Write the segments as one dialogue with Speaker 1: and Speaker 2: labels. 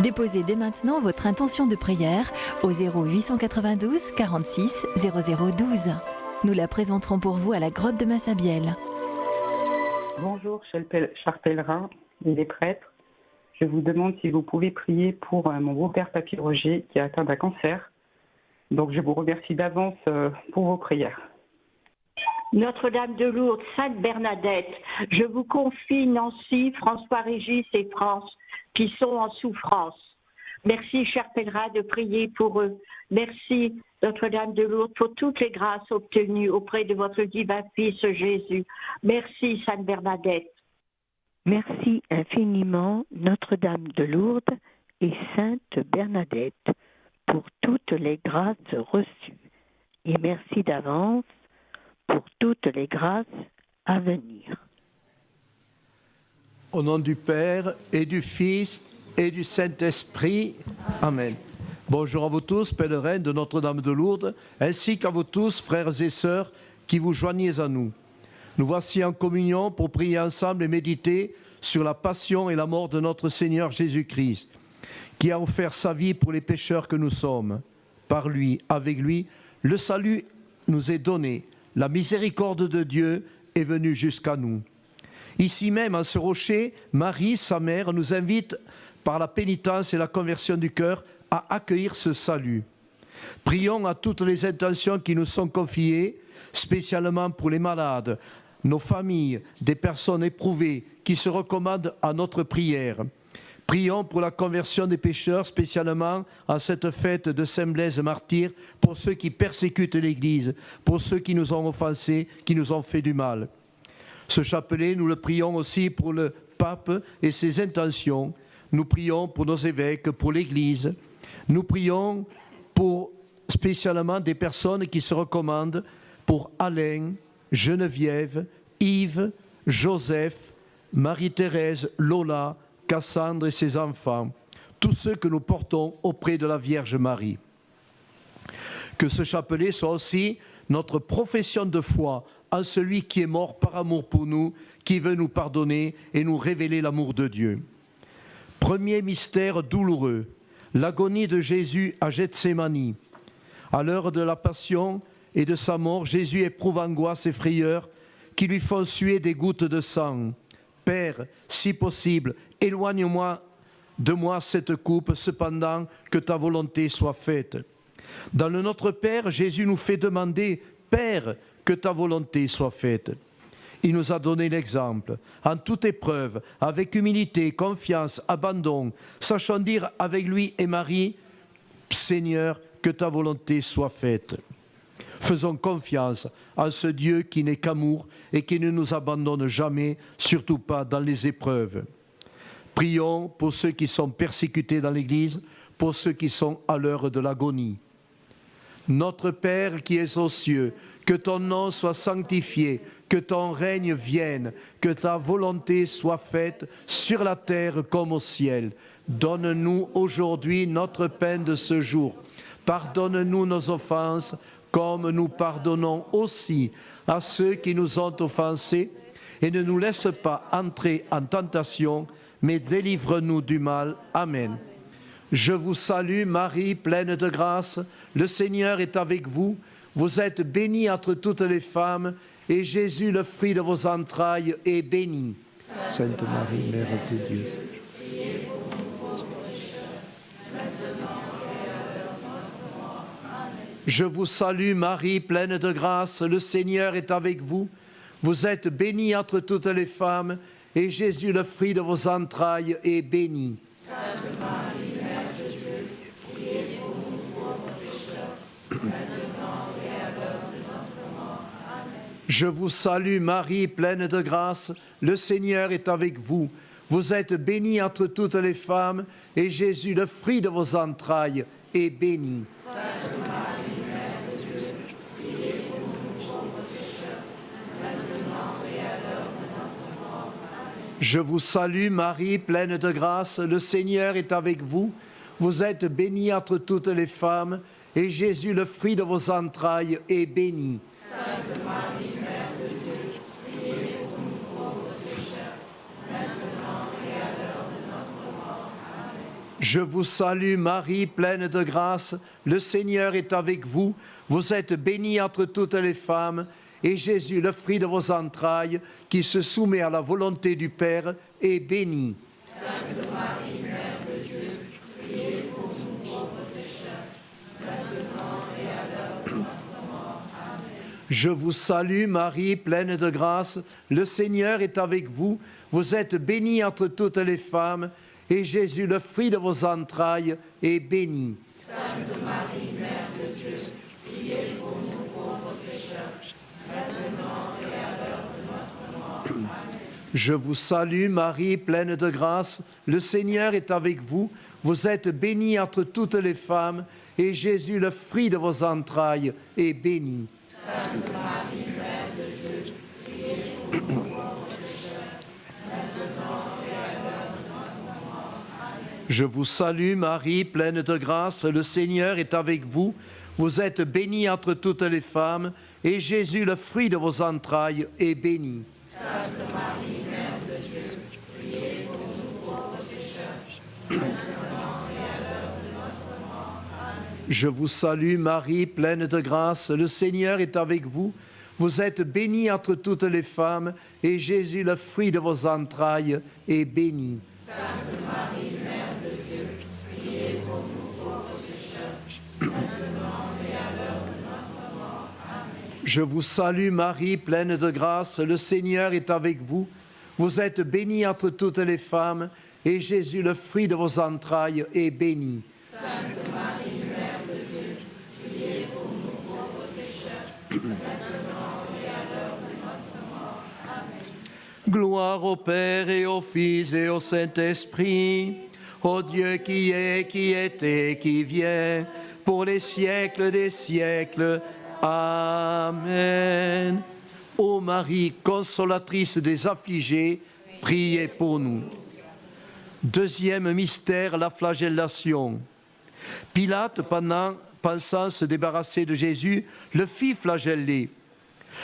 Speaker 1: Déposez dès maintenant votre intention de prière au 0892 46 0012. Nous la présenterons pour vous à la grotte de Massabielle.
Speaker 2: Bonjour, chers pèlerins et les prêtres. Je vous demande si vous pouvez prier pour mon beau-père Papy Roger qui est atteint d'un cancer. Donc je vous remercie d'avance pour vos prières.
Speaker 3: Notre-Dame de Lourdes, Sainte Bernadette, je vous confie Nancy, François-Régis et France qui sont en souffrance. Merci, chers pèlerins, de prier pour eux. Merci, Notre-Dame de Lourdes, pour toutes les grâces obtenues auprès de votre divin Fils Jésus. Merci, Sainte Bernadette.
Speaker 4: Merci infiniment, Notre-Dame de Lourdes et Sainte Bernadette, pour toutes les grâces reçues. Et merci d'avance pour toutes les grâces à venir.
Speaker 5: Au nom du Père et du Fils et du Saint-Esprit. Amen. Bonjour à vous tous, pèlerins de Notre-Dame de Lourdes, ainsi qu'à vous tous, frères et sœurs, qui vous joignez à nous. Nous voici en communion pour prier ensemble et méditer sur la passion et la mort de notre Seigneur Jésus-Christ, qui a offert sa vie pour les pécheurs que nous sommes. Par lui, avec lui, le salut nous est donné. La miséricorde de Dieu est venue jusqu'à nous. Ici même, en ce rocher, Marie, sa mère, nous invite par la pénitence et la conversion du cœur à accueillir ce salut. Prions à toutes les intentions qui nous sont confiées, spécialement pour les malades, nos familles, des personnes éprouvées qui se recommandent à notre prière. Prions pour la conversion des pécheurs, spécialement en cette fête de Saint-Blaise martyr, pour ceux qui persécutent l'Église, pour ceux qui nous ont offensés, qui nous ont fait du mal. Ce chapelet, nous le prions aussi pour le pape et ses intentions. Nous prions pour nos évêques, pour l'Église. Nous prions pour spécialement des personnes qui se recommandent, pour Alain, Geneviève, Yves, Joseph, Marie-Thérèse, Lola, Cassandre et ses enfants, tous ceux que nous portons auprès de la Vierge Marie. Que ce chapelet soit aussi notre profession de foi en celui qui est mort par amour pour nous, qui veut nous pardonner et nous révéler l'amour de Dieu. Premier mystère douloureux, l'agonie de Jésus à Gethsémani. À l'heure de la passion et de sa mort, Jésus éprouve angoisse et frayeur qui lui font suer des gouttes de sang. Père, si possible, éloigne-moi de moi cette coupe, cependant que ta volonté soit faite. Dans le Notre Père, Jésus nous fait demander, Père, que ta volonté soit faite. Il nous a donné l'exemple. En toute épreuve, avec humilité, confiance, abandon, sachant dire avec lui et Marie, Seigneur, que ta volonté soit faite. Faisons confiance en ce Dieu qui n'est qu'amour et qui ne nous abandonne jamais, surtout pas dans les épreuves. Prions pour ceux qui sont persécutés dans l'Église, pour ceux qui sont à l'heure de l'agonie. Notre Père qui es aux cieux, que ton nom soit sanctifié, que ton règne vienne, que ta volonté soit faite sur la terre comme au ciel. Donne-nous aujourd'hui notre pain de ce jour. Pardonne-nous nos offenses, comme nous pardonnons aussi à ceux qui nous ont offensés, et ne nous laisse pas entrer en tentation, mais délivre-nous du mal. Amen. Je vous salue Marie, pleine de grâce, le Seigneur est avec vous. Vous êtes bénie entre toutes les femmes, et Jésus, le fruit de vos entrailles, est béni. Sainte Marie, Mère de Dieu. Je vous salue Marie, pleine de grâce, le Seigneur est avec vous. Vous êtes bénie entre toutes les femmes, et Jésus, le fruit de vos entrailles, est béni.
Speaker 6: Sainte Marie, Mère de Dieu, priez pour nous pauvres pécheurs, maintenant et à l'heure de notre mort. Amen.
Speaker 5: Je vous salue Marie, pleine de grâce, le Seigneur est avec vous. Vous êtes bénie entre toutes les femmes, et Jésus, le fruit de vos entrailles, est béni.
Speaker 6: Sainte Marie, Mère de Dieu, priez pour nous pauvres pécheurs, maintenant et à l'heure de notre mort. Amen.
Speaker 5: Je vous salue Marie, pleine de grâce, le Seigneur est avec vous. Vous êtes bénie entre toutes les femmes, et Jésus, le fruit de vos entrailles, est béni.
Speaker 6: Sainte Marie, Mère de Dieu, priez pour nous pauvres pécheurs, maintenant et à l'heure de notre mort. Amen.
Speaker 5: Je vous salue Marie, pleine de grâce, le Seigneur est avec vous. Vous êtes bénie entre toutes les femmes, et Jésus, le fruit de vos entrailles, qui se soumet à la volonté du Père, est béni.
Speaker 6: Sainte Marie, Mère de Dieu, priez pour nous pauvres pécheurs, maintenant et à l'heure de notre mort. Amen.
Speaker 5: Je vous salue Marie, pleine de grâce, le Seigneur est avec vous. Vous êtes bénie entre toutes les femmes, et Jésus, le fruit de vos entrailles, est béni.
Speaker 6: Sainte Marie, Mère de Dieu, priez pour nous pauvres pécheurs, maintenant et à l'heure de notre mort. Amen.
Speaker 5: Je vous salue Marie, pleine de grâce, le Seigneur est avec vous. Vous êtes bénie entre toutes les femmes, et Jésus, le fruit de vos entrailles, est béni.
Speaker 6: Sainte Marie, Mère de Dieu, priez pour nous pauvres pécheurs, maintenant et à l'heure de notre mort. Amen.
Speaker 5: Je vous salue Marie, pleine de grâce, le Seigneur est avec vous. Vous êtes bénie entre toutes les femmes, et Jésus, le fruit de vos entrailles, est béni.
Speaker 6: Sainte Marie, Mère de Dieu, priez pour nous pauvres pécheurs, maintenant et à l'heure de notre mort. Amen.
Speaker 5: Je vous salue Marie, pleine de grâce, le Seigneur est avec vous. Vous êtes bénie entre toutes les femmes, et Jésus, le fruit de vos entrailles, est béni.
Speaker 6: Sainte Marie, Mère de Dieu, priez pour nous pauvres pécheurs, maintenant et à l'heure de notre mort. Amen.
Speaker 5: Je vous salue Marie, pleine de grâce, le Seigneur est avec vous. Vous êtes bénie entre toutes les femmes, et Jésus, le fruit de vos entrailles, est béni.
Speaker 6: Sainte Marie, Mère de Dieu, priez pour nous pauvres pécheurs, maintenant et à l'heure de notre mort. Amen.
Speaker 5: Gloire au Père et au Fils et au Saint-Esprit, au Dieu qui est, qui était, qui vient, pour les siècles des siècles. Amen. Ô Marie, consolatrice des affligés, priez pour nous. Deuxième mystère, la flagellation. Pilate, pensant se débarrasser de Jésus, le fit flageller.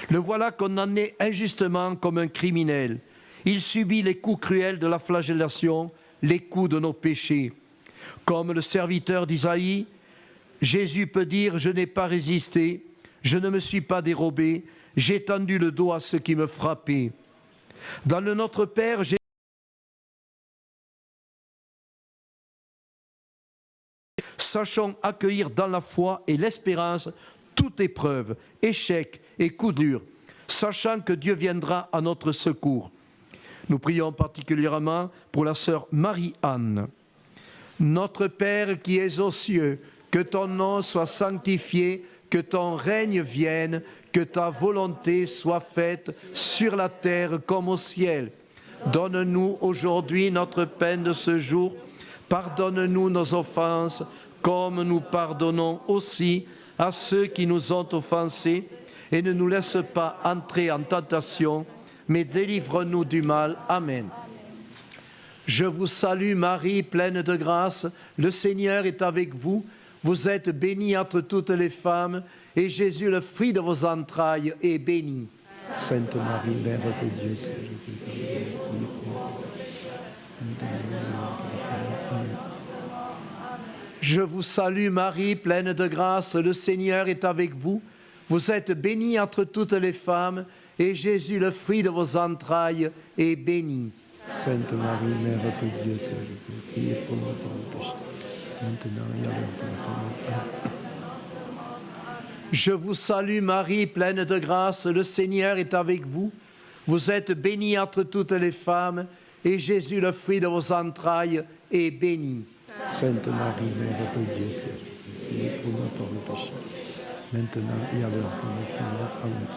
Speaker 5: Le voilà condamné injustement comme un criminel. Il subit les coups cruels de la flagellation, les coups de nos péchés. Comme le serviteur d'Isaïe, Jésus peut dire « Je n'ai pas résisté, je ne me suis pas dérobé, j'ai tendu le dos à ceux qui me frappaient. » Dans le Notre Père, sachons accueillir dans la foi et l'espérance toute épreuve, échec et coup dur, sachant que Dieu viendra à notre secours. Nous prions particulièrement pour la sœur Marie-Anne. Notre Père qui es aux cieux, que ton nom soit sanctifié, que ton règne vienne, que ta volonté soit faite sur la terre comme au ciel. Donne-nous aujourd'hui notre pain de ce jour. Pardonne-nous nos offenses, comme nous pardonnons aussi à ceux qui nous ont offensés, et ne nous laisse pas entrer en tentation, mais délivre-nous du mal. Amen. Je vous salue Marie, pleine de grâce, le Seigneur est avec vous. Vous êtes bénie entre toutes les femmes, et Jésus, le fruit de vos entrailles, est béni. Sainte Marie, Mère de Dieu, je vous salue Marie, pleine de grâce, le Seigneur est avec vous. Vous êtes bénie entre toutes les femmes, et Jésus, le fruit de vos entrailles, est béni. Sainte Marie, Mère de Dieu, priez pour nous pauvres pécheurs, maintenant et à l'heure de notre mort. Je vous salue Marie, pleine de grâce, le Seigneur est avec vous. Vous êtes bénie entre toutes les femmes, et Jésus, le fruit de vos entrailles, est béni. Sainte Marie, Mère de Dieu, priez pour nous pauvres pécheurs, maintenant et à l'heure de notre mort. Amen.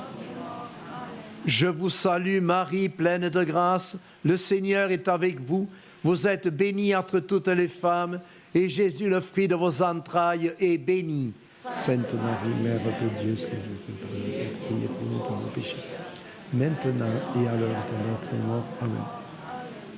Speaker 5: Je vous salue Marie, pleine de grâce, le Seigneur est avec vous. Vous êtes bénie entre toutes les femmes, et Jésus, le fruit de vos entrailles, est béni. Sainte Marie, Mère de Dieu, priez pour nous pauvres pécheurs, maintenant et à l'heure de notre mort. Amen.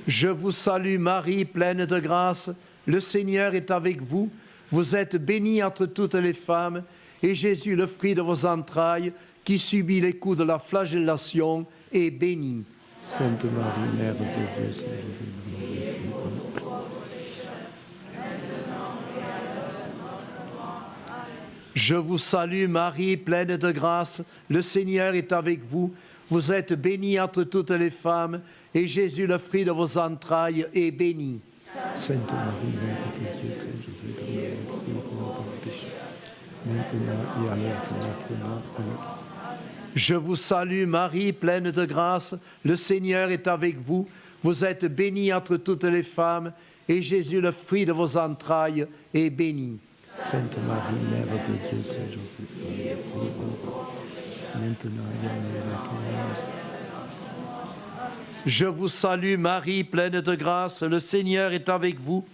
Speaker 5: Je vous salue Marie, pleine de grâce, le Seigneur est avec vous. Vous êtes bénie entre toutes les femmes, et Jésus, le fruit de vos entrailles, qui subit les coups de la flagellation, est béni. Sainte Marie, Mère de Dieu, priez pour nous pauvres pécheurs, maintenant Je vous salue Marie, pleine de grâce, le Seigneur est avec vous. Vous êtes bénie entre toutes les femmes, et Jésus, le fruit de vos entrailles, est béni. Sainte Marie, Mère de Dieu, Saint Jésus, prie pour nous pécheurs, maintenant et à l'heure de notre mort. Amen. Je vous salue Marie, pleine de grâce, le Seigneur est avec vous. Vous êtes bénie entre toutes les femmes, et Jésus, le fruit de vos entrailles, est béni. Sainte Marie, Mère de Dieu, Saint Jésus, priez pour nous maintenant et à l'heure de notre mort. Je vous salue Marie, pleine de grâce, le Seigneur est avec vous.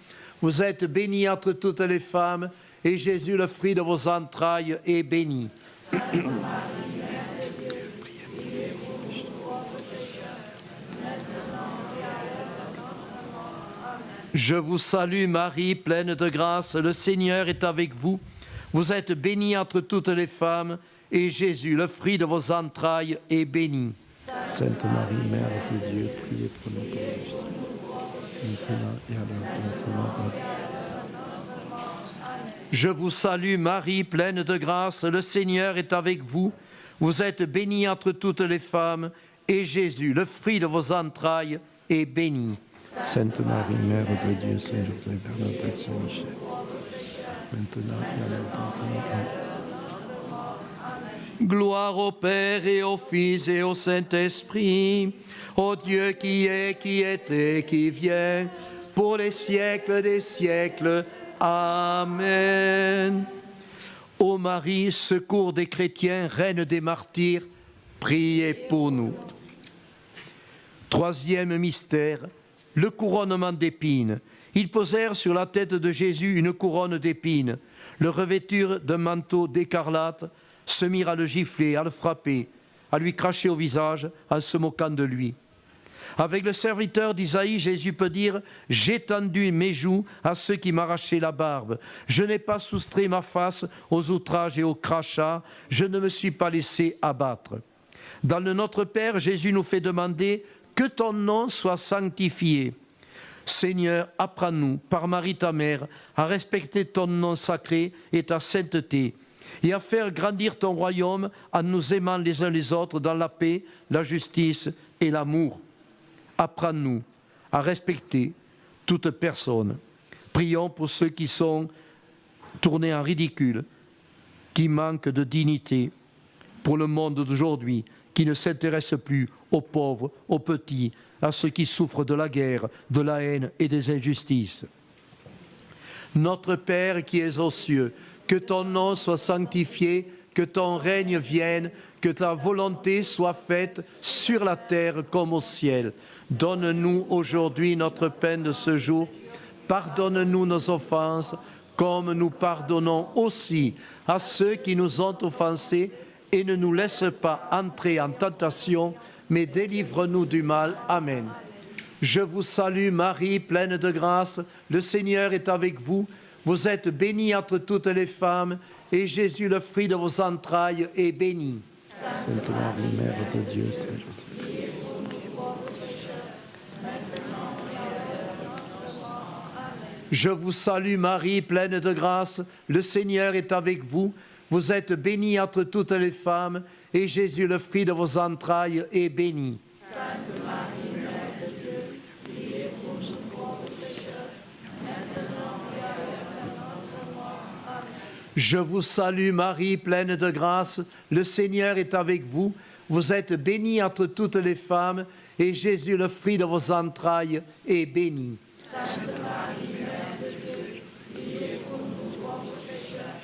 Speaker 5: Vous êtes bénie entre toutes les femmes, et Jésus, le fruit de vos entrailles, est béni. Sainte Marie, Mère de Dieu, priez pour nous pécheurs, maintenant et à l'heure de notre mort. Amen. Je vous salue Marie, pleine de grâce, le Seigneur est avec vous. Vous êtes bénie entre toutes les femmes, et Jésus, le fruit de vos entrailles, est béni. Sainte Marie, Mère de Dieu, priez pour nous pécheurs, maintenant et à l'heure de notre mort. Amen. Je vous salue Marie, pleine de grâce, le Seigneur est avec vous. Vous êtes bénie entre toutes les femmes, et Jésus, le fruit de vos entrailles, est béni. Sainte Marie, Mère de Dieu, Saint Joseph, Père notre Saint Michel, maintenant et à l'heure de notre mort. Amen. Gloire au Père et au Fils et au Saint-Esprit, au Dieu qui est, qui était, qui vient, pour les siècles des siècles. Amen. Ô Marie, secours des chrétiens, reine des martyrs, priez pour nous. Troisième mystère, le couronnement d'épines. Ils posèrent sur la tête de Jésus une couronne d'épines, le revêturent d'un manteau d'écarlate, se mirent à le gifler, à le frapper, à lui cracher au visage en se moquant de lui. Avec le serviteur d'Isaïe, Jésus peut dire « J'ai tendu mes joues à ceux qui m'arrachaient la barbe. Je n'ai pas soustrait ma face aux outrages et aux crachats. Je ne me suis pas laissé abattre. » Dans le Notre Père, Jésus nous fait demander « Que ton nom soit sanctifié. » Seigneur, apprends-nous, par Marie ta mère, à respecter ton nom sacré et ta sainteté, et à faire grandir ton royaume en nous aimant les uns les autres dans la paix, la justice et l'amour. Apprends-nous à respecter toute personne. Prions pour ceux qui sont tournés en ridicule, qui manquent de dignité, pour le monde d'aujourd'hui, qui ne s'intéresse plus aux pauvres, aux petits, à ceux qui souffrent de la guerre, de la haine et des injustices. Notre Père qui es aux cieux, que ton nom soit sanctifié, que ton règne vienne, que ta volonté soit faite sur la terre comme au ciel. Donne-nous aujourd'hui notre pain de ce jour. Pardonne-nous nos offenses, comme nous pardonnons aussi à ceux qui nous ont offensés, et ne nous laisse pas entrer en tentation, mais délivre-nous du mal. Amen. Je vous salue Marie, pleine de grâce, le Seigneur est avec vous. Vous êtes bénie entre toutes les femmes, et Jésus, le fruit de vos entrailles, est béni. Sainte Marie, Mère de Dieu, Saint Joseph, priez pour nous pauvres pécheurs, maintenant et à l'heure de notre mort. Amen. Je vous salue Marie, pleine de grâce, le Seigneur est avec vous. Vous êtes bénie entre toutes les femmes, et Jésus, le fruit de vos entrailles, est béni. Sainte Marie, Mère de Dieu, priez pour nous pauvres pécheurs, maintenant et à l'heure de notre mort. Amen. Je vous salue Marie, pleine de grâce, le Seigneur est avec vous. Vous êtes bénie entre toutes les femmes, et Jésus, le fruit de vos entrailles, est béni. Sainte Marie, Mère de Dieu, priez pour nous pauvres pécheurs,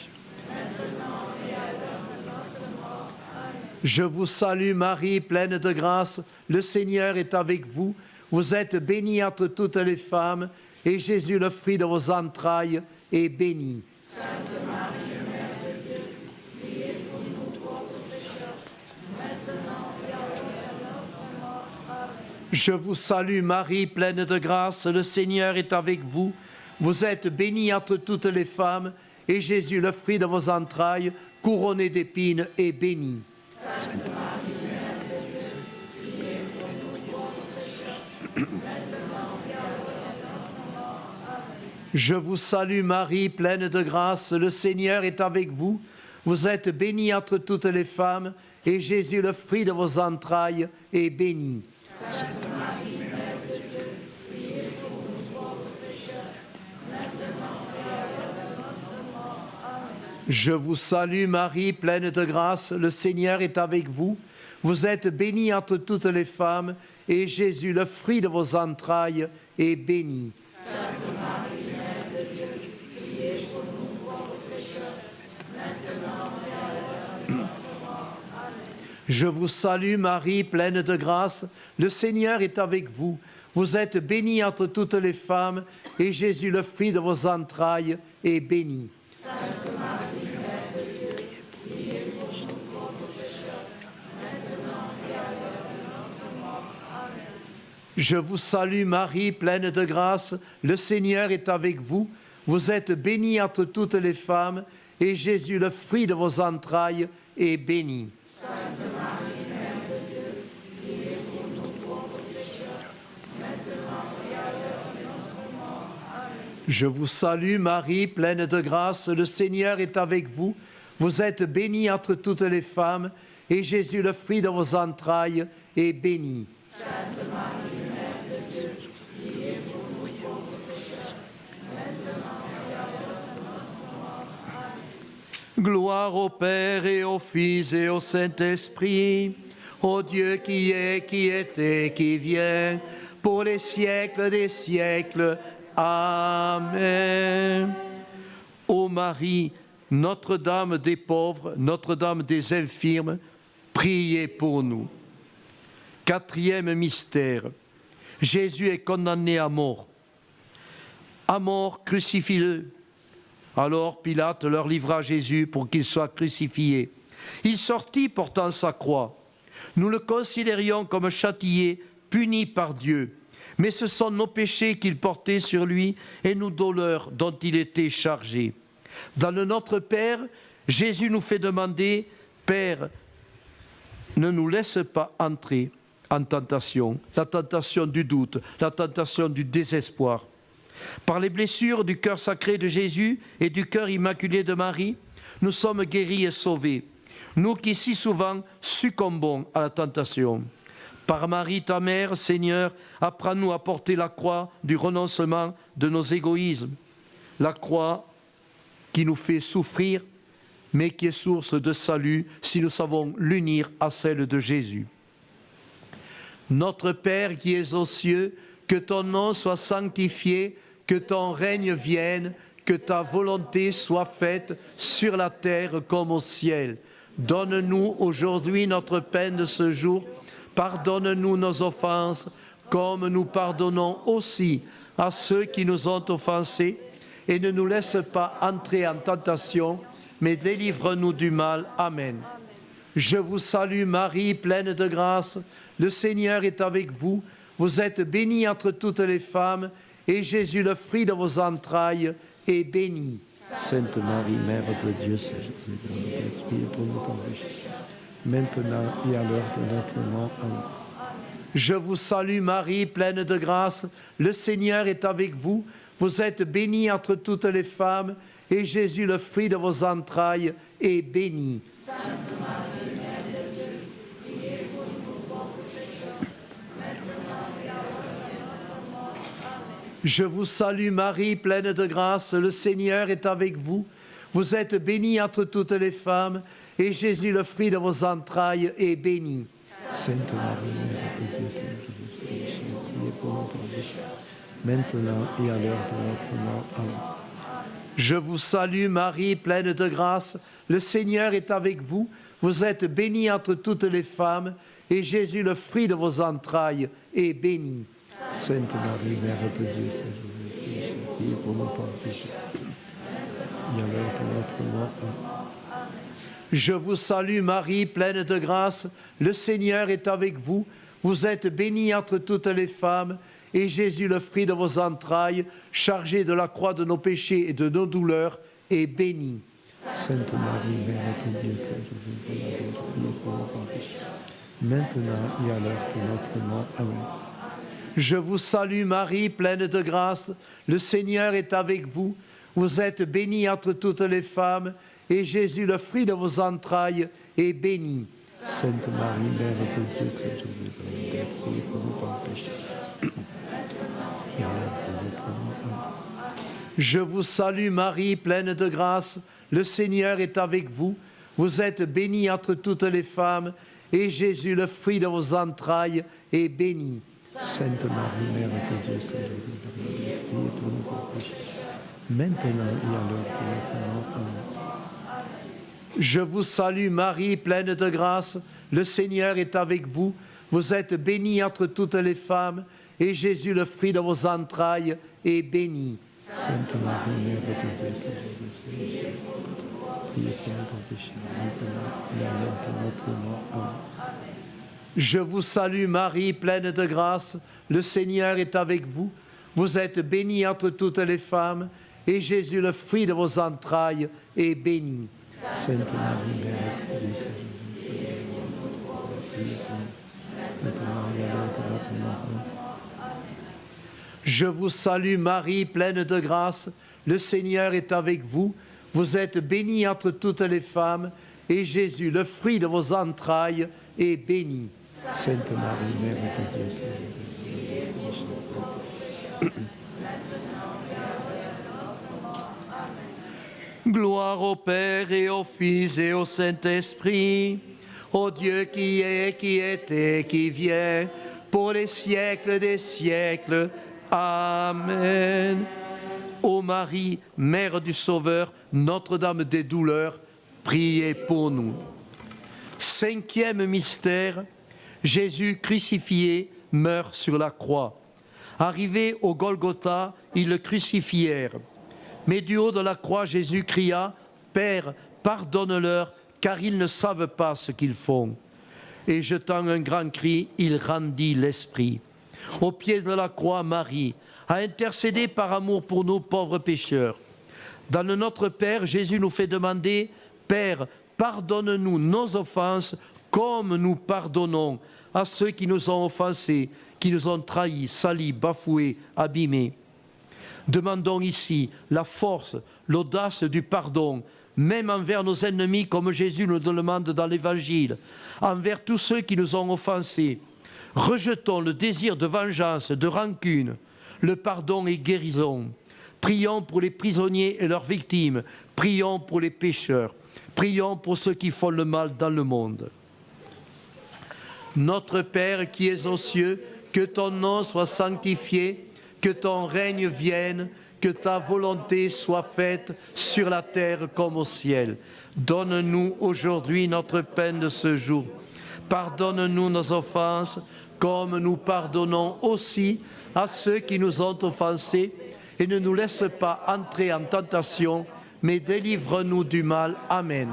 Speaker 5: maintenant et à l'heure de notre mort. Amen. Je vous salue Marie, pleine de grâce, le Seigneur est avec vous. Vous êtes bénie entre toutes les femmes, et Jésus, le fruit de vos entrailles, est béni. Sainte Marie, Mère de Dieu, priez pour nous pauvres pécheurs, maintenant et à l'heure de notre mort. Amen. Je vous salue Marie, pleine de grâce, le Seigneur est avec vous. Vous êtes bénie entre toutes les femmes, et Jésus, le fruit de vos entrailles, couronné d'épines, est béni. Sainte Marie, Mère de Dieu, priez pour nous pauvres pécheurs, maintenant et à l'heure de notre mort. Amen. Je vous salue Marie, pleine de grâce, le Seigneur est avec vous. Vous êtes bénie entre toutes les femmes, et Jésus, le fruit de vos entrailles, est béni. Sainte Marie, Mère de Dieu, priez pour nous pauvres pécheurs, maintenant et à l'heure de notre mort. Amen. Je vous salue Marie, pleine de grâce, le Seigneur est avec vous. Vous êtes bénie entre toutes les femmes, et Jésus, le fruit de vos entrailles, est béni. Sainte Marie, Mère de Dieu, priez pour nous pauvres pécheurs, maintenant et à l'heure de notre mort. Amen. Je vous salue Marie, pleine de grâce, le Seigneur est avec vous. Vous êtes bénie entre toutes les femmes, et Jésus, le fruit de vos entrailles, est béni. Sainte Marie, Mère de Dieu, priez pour nous pauvres pécheurs, maintenant et à l'heure de notre mort. Amen. Je vous salue Marie, pleine de grâce, le Seigneur est avec vous. Vous êtes bénie entre toutes les femmes, et Jésus, le fruit de vos entrailles, est béni. Sainte Marie, Mère de Dieu, priez pour nous pauvres pécheurs, maintenant et à l'heure de notre mort. Amen. Je vous salue Marie, pleine de grâce, le Seigneur est avec vous. Vous êtes bénie entre toutes les femmes, et Jésus, le fruit de vos entrailles, est béni. Sainte Marie, Mère de Dieu, priez pour nous pauvres pécheurs, maintenant et à l'heure de notre mort. Amen. Gloire au Père et au Fils et au Saint-Esprit, au Dieu qui est, qui était, qui vient, pour les siècles des siècles. Amen. Ô Marie, Notre-Dame des pauvres, Notre-Dame des infirmes, priez pour nous. Quatrième mystère, Jésus est condamné à mort. À mort, crucifie-le. Alors Pilate leur livra Jésus pour qu'il soit crucifié. Il sortit portant sa croix. Nous le considérions comme châtié, puni par Dieu. Mais ce sont nos péchés qu'il portait sur lui et nos douleurs dont il était chargé. Dans le Notre Père, Jésus nous fait demander, Père, ne nous laisse pas entrer en tentation, la tentation du doute, la tentation du désespoir. Par les blessures du cœur sacré de Jésus et du cœur immaculé de Marie, nous sommes guéris et sauvés, nous qui si souvent succombons à la tentation. Par Marie, ta mère, Seigneur, apprends-nous à porter la croix du renoncement de nos égoïsmes, la croix qui nous fait souffrir, mais qui est source de salut si nous savons l'unir à celle de Jésus. Notre Père qui es aux cieux, que ton nom soit sanctifié, que ton règne vienne, que ta volonté soit faite sur la terre comme au ciel. Donne-nous aujourd'hui notre pain de ce jour. Pardonne-nous nos offenses, comme nous pardonnons aussi à ceux qui nous ont offensés. Et ne nous laisse pas entrer en tentation, mais délivre-nous du mal. Amen. Je vous salue Marie, pleine de grâce. Le Seigneur est avec vous. Vous êtes bénie entre toutes les femmes, et Jésus, le fruit de vos entrailles, est béni. Sainte Marie, Mère de Dieu, priez pour nous pauvres pécheurs, maintenant et à l'heure de notre mort. Amen. Je vous salue Marie, pleine de grâce. Le Seigneur est avec vous. Vous êtes bénie entre toutes les femmes, et Jésus, le fruit de vos entrailles, est béni. Sainte Marie, Mère de Dieu, priez pour nous pauvres pécheurs, maintenant et à l'heure de notre mort. Amen. Je vous salue Marie, pleine de grâce, le Seigneur est avec vous. Vous êtes bénie entre toutes les femmes, et Jésus, le fruit de vos entrailles, est béni. Sainte Marie, Mère de Dieu, priez pour nous pauvres pécheurs, maintenant et à l'heure de notre mort. Amen. Je vous salue Marie, pleine de grâce, le Seigneur est avec vous. Vous êtes bénie entre toutes les femmes, et Jésus, le fruit de vos entrailles, est béni. Sainte Marie, Mère de Dieu, priez pour nous pauvres pécheurs, et à l'heure de notre mort. Amen. Je vous salue Marie, pleine de grâce, le Seigneur est avec vous. Vous êtes bénie entre toutes les femmes, et Jésus, le fruit de vos entrailles, chargé de la croix de nos péchés et de nos douleurs, est béni. Sainte Marie, Mère de Dieu, priez pour nous pauvres pécheurs, maintenant et à l'heure de notre mort. Amen. Je vous salue Marie, pleine de grâce, le Seigneur est avec vous. Vous êtes bénie entre toutes les femmes, et Jésus, le fruit de vos entrailles, est béni. Sainte Marie, Mère de Dieu, Saint Joseph, priez pour nous pauvres pécheurs. Et à l'heure de notre mort. Je vous salue Marie, pleine de grâce, le Seigneur est avec vous. Vous êtes bénie entre toutes les femmes, et Jésus, le fruit de vos entrailles, est béni. Sainte Marie, Mère de Dieu, Saint Joseph, priez pour nous pauvres pécheurs, maintenant et à l'heure de notre mort. Amen. Je vous salue Marie, pleine de grâce, le Seigneur est avec vous. Vous êtes bénie entre toutes les femmes, et Jésus, le fruit de vos entrailles, est béni. Sainte Marie, Mère de Dieu, Saint Joseph, priez pour nos péchés, maintenant et à l'heure de notre mort. Amen. Je vous salue Marie, pleine de grâce, le Seigneur est avec vous. Vous êtes bénie entre toutes les femmes, et Jésus, le fruit de vos entrailles, est béni. Sainte Marie, Mère de Dieu, Saint Joseph, priez pour nous, maintenant et à l'heure de notre mort. Je vous salue Marie, pleine de grâce, le Seigneur est avec vous. Vous êtes bénie entre toutes les femmes, et Jésus, le fruit de vos entrailles, est béni. Sainte Marie, Mère de Dieu, Saint Joseph, priez pour nous, maintenant et à l'heure de notre mort. Amen. Gloire au Père et au Fils et au Saint-Esprit, au Dieu qui est, qui était, qui vient, pour les siècles des siècles. Amen. Ô Marie, Mère du Sauveur, Notre-Dame des douleurs, priez pour nous. Cinquième mystère, Jésus crucifié meurt sur la croix. Arrivé au Golgotha, ils le crucifièrent. Mais du haut de la croix, Jésus cria « Père, pardonne-leur, car ils ne savent pas ce qu'ils font. » Et jetant un grand cri, il rendit l'esprit. Au pied de la croix, Marie a intercédé par amour pour nous pauvres pécheurs. Dans le Notre Père, Jésus nous fait demander « Père, pardonne-nous nos offenses comme nous pardonnons à ceux qui nous ont offensés, qui nous ont trahis, salis, bafoués, abîmés. » Demandons ici la force, l'audace du pardon, même envers nos ennemis comme Jésus nous le demande dans l'Évangile, envers tous ceux qui nous ont offensés. Rejetons le désir de vengeance, de rancune. Le pardon est guérison. Prions pour les prisonniers et leurs victimes. Prions pour les pécheurs. Prions pour ceux qui font le mal dans le monde. Notre Père qui es aux cieux, que ton nom soit sanctifié, que ton règne vienne, que ta volonté soit faite sur la terre comme au ciel. Donne-nous aujourd'hui notre pain de ce jour. Pardonne-nous nos offenses, comme nous pardonnons aussi à ceux qui nous ont offensés, et ne nous laisse pas entrer en tentation, mais délivre-nous du mal. Amen.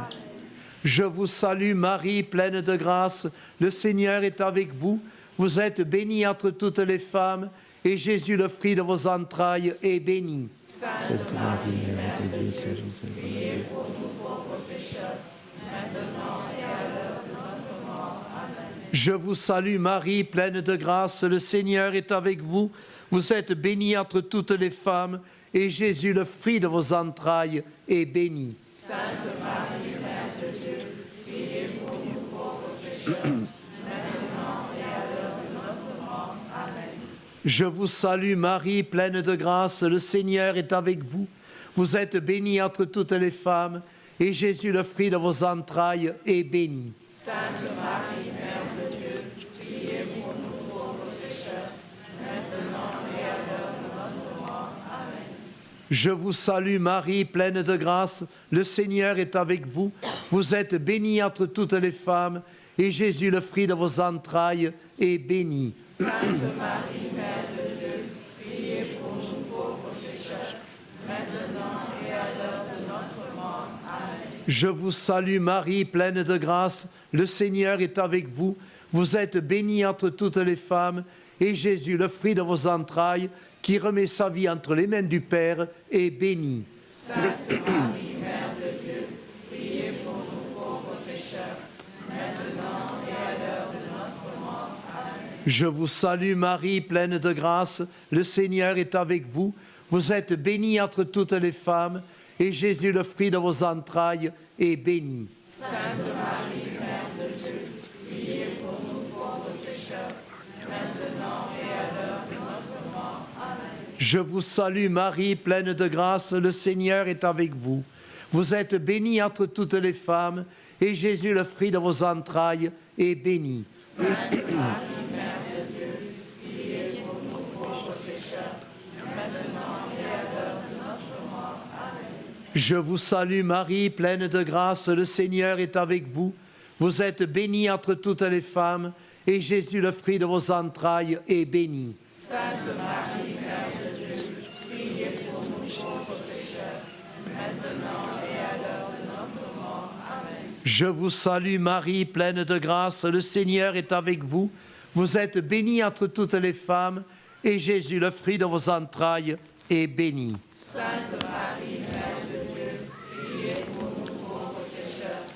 Speaker 5: Je vous salue Marie, pleine de grâce, le Seigneur est avec vous. Vous êtes bénie entre toutes les femmes, et Jésus, le fruit de vos entrailles, est béni. Sainte Marie, Mère de Dieu, Saint Joseph, priez pour nous pauvres pécheurs, maintenant et à l'heure de notre mort. Amen. Je vous salue Marie, pleine de grâce, le Seigneur est avec vous. Vous êtes bénie entre toutes les femmes, et Jésus, le fruit de vos entrailles, est béni. Sainte Marie, Mère de Dieu, priez pour nous pauvres pécheurs, maintenant et à l'heure de notre mort. Amen. Je vous salue Marie, pleine de grâce, le Seigneur est avec vous. Vous êtes bénie entre toutes les femmes, et Jésus, le fruit de vos entrailles, est béni. Sainte Marie, Mère de Dieu, priez pour nous pauvres pécheurs, maintenant et à l'heure de notre mort. Amen. Je vous salue Marie, pleine de grâce, le Seigneur est avec vous. Vous êtes bénie entre toutes les femmes, et Jésus, le fruit de vos entrailles, est béni. Sainte Marie, Mère de Dieu, priez pour nous pauvres pécheurs, maintenant et à l'heure de notre mort. Amen. Je vous salue Marie, pleine de grâce, le Seigneur est avec vous. Vous êtes bénie entre toutes les femmes, et Jésus, le fruit de vos entrailles, qui remet sa vie entre les mains du Père, est béni. Sainte Marie, Mère de Dieu, priez pour nous pauvres pécheurs, maintenant et à l'heure de notre mort. Amen. Je vous salue Marie, pleine de grâce, le Seigneur est avec vous. Vous êtes bénie entre toutes les femmes, et Jésus, le fruit de vos entrailles, est béni.
Speaker 6: Sainte Marie, Mère de Dieu, priez pour nous pauvres pécheurs, maintenant et à l'heure de notre mort. Amen.
Speaker 5: Je vous salue Marie, pleine de grâce, le Seigneur est avec vous. Vous êtes bénie entre toutes les femmes, et Jésus, le fruit de vos entrailles, est béni.
Speaker 6: Sainte Marie, Mère de Dieu, priez pour nous pauvres pécheurs, maintenant et à l'heure de notre mort. Amen.
Speaker 5: Je vous salue Marie, pleine de grâce, le Seigneur est avec vous. Vous êtes bénie entre toutes les femmes, et Jésus, le fruit de vos entrailles, est béni.
Speaker 6: Sainte Marie, Mère de Dieu, priez pour nous pauvres pécheurs, maintenant et à l'heure de notre mort. Amen.
Speaker 5: Je vous salue Marie, pleine de grâce, le Seigneur est avec vous. Vous êtes bénie entre toutes les femmes, et Jésus, le fruit de vos entrailles, est béni.
Speaker 6: Sainte Marie, Mère de Dieu, priez pour nous pauvres pécheurs,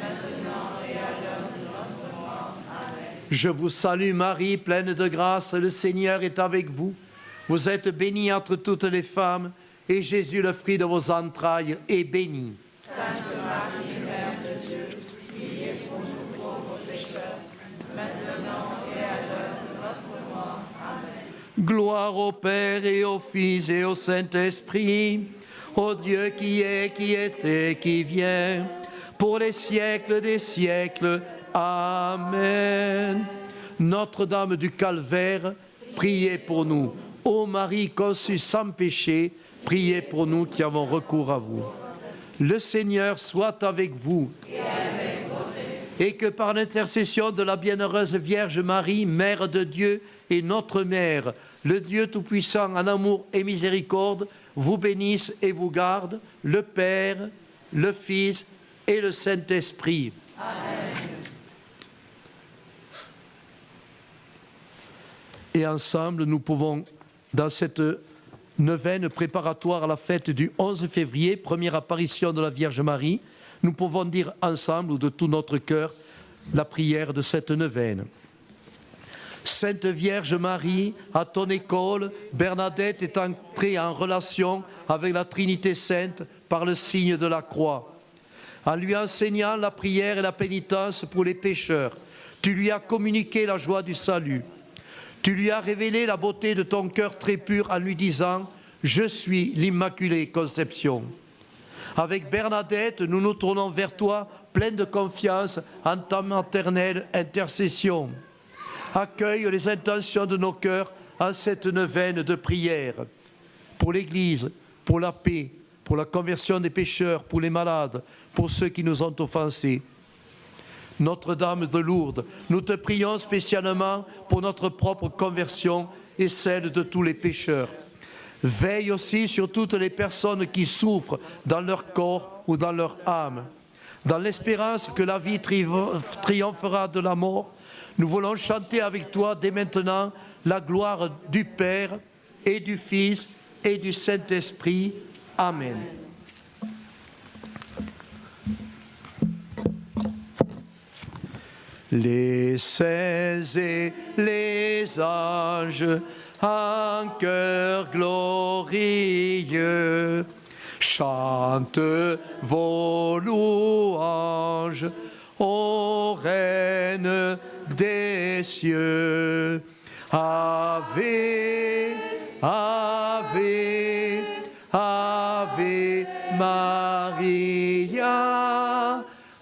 Speaker 6: maintenant et à l'heure de notre mort. Amen.
Speaker 5: Je vous salue Marie, pleine de grâce, le Seigneur est avec vous. Vous êtes bénie entre toutes les femmes, et Jésus, le fruit de vos entrailles, est béni.
Speaker 6: Sainte Marie, Mère de Dieu, priez pour nous pauvres pécheurs, maintenant et à l'heure de notre mort. Amen.
Speaker 5: Gloire au Père et au Fils et au Saint-Esprit, au Dieu qui est, qui était, qui vient, pour les siècles des siècles. Amen. Notre-Dame du Calvaire, priez pour nous. Ô Marie conçue sans péché, priez pour nous qui avons recours à vous. Le Seigneur soit avec vous. Et que par l'intercession de la bienheureuse Vierge Marie, Mère de Dieu et notre Mère, le Dieu Tout-Puissant en amour et miséricorde, vous bénisse et vous garde, le Père, le Fils et le Saint-Esprit. Amen. Et ensemble, nous pouvons, dans cette neuvaine préparatoire à la fête du 11 février, première apparition de la Vierge Marie, nous pouvons dire ensemble ou de tout notre cœur la prière de cette neuvaine. Sainte Vierge Marie, à ton école, Bernadette est entrée en relation avec la Trinité Sainte par le signe de la croix. En lui enseignant la prière et la pénitence pour les pécheurs, tu lui as communiqué la joie du salut. Tu lui as révélé la beauté de ton cœur très pur en lui disant « Je suis l'Immaculée Conception ». Avec Bernadette, nous nous tournons vers toi, pleins de confiance en ta maternelle intercession. Accueille les intentions de nos cœurs en cette neuvaine de prière. Pour l'Église, pour la paix, pour la conversion des pécheurs, pour les malades, pour ceux qui nous ont offensés. Notre-Dame de Lourdes, nous te prions spécialement pour notre propre conversion et celle de tous les pécheurs. Veille aussi sur toutes les personnes qui souffrent dans leur corps ou dans leur âme. Dans l'espérance que la vie triomphera de la mort, nous voulons chanter avec toi dès maintenant la gloire du Père et du Fils et du Saint-Esprit. Amen. Les saints et les anges en chœur glorieux chantent vos louanges, ô Reine des cieux. Ave, Ave, Ave Maria,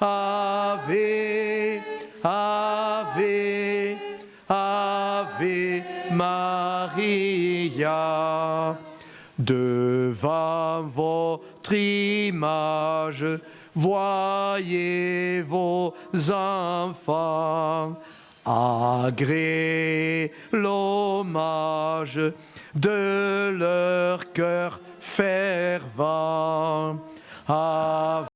Speaker 5: Ave, Ave, Ave Maria. Devant votre image, voyez vos enfants, agréez l'hommage de leur cœur fervent. Ave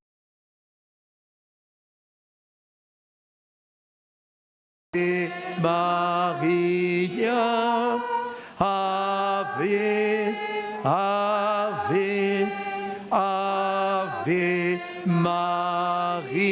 Speaker 5: Maria, Ave, Ave, Ave Maria.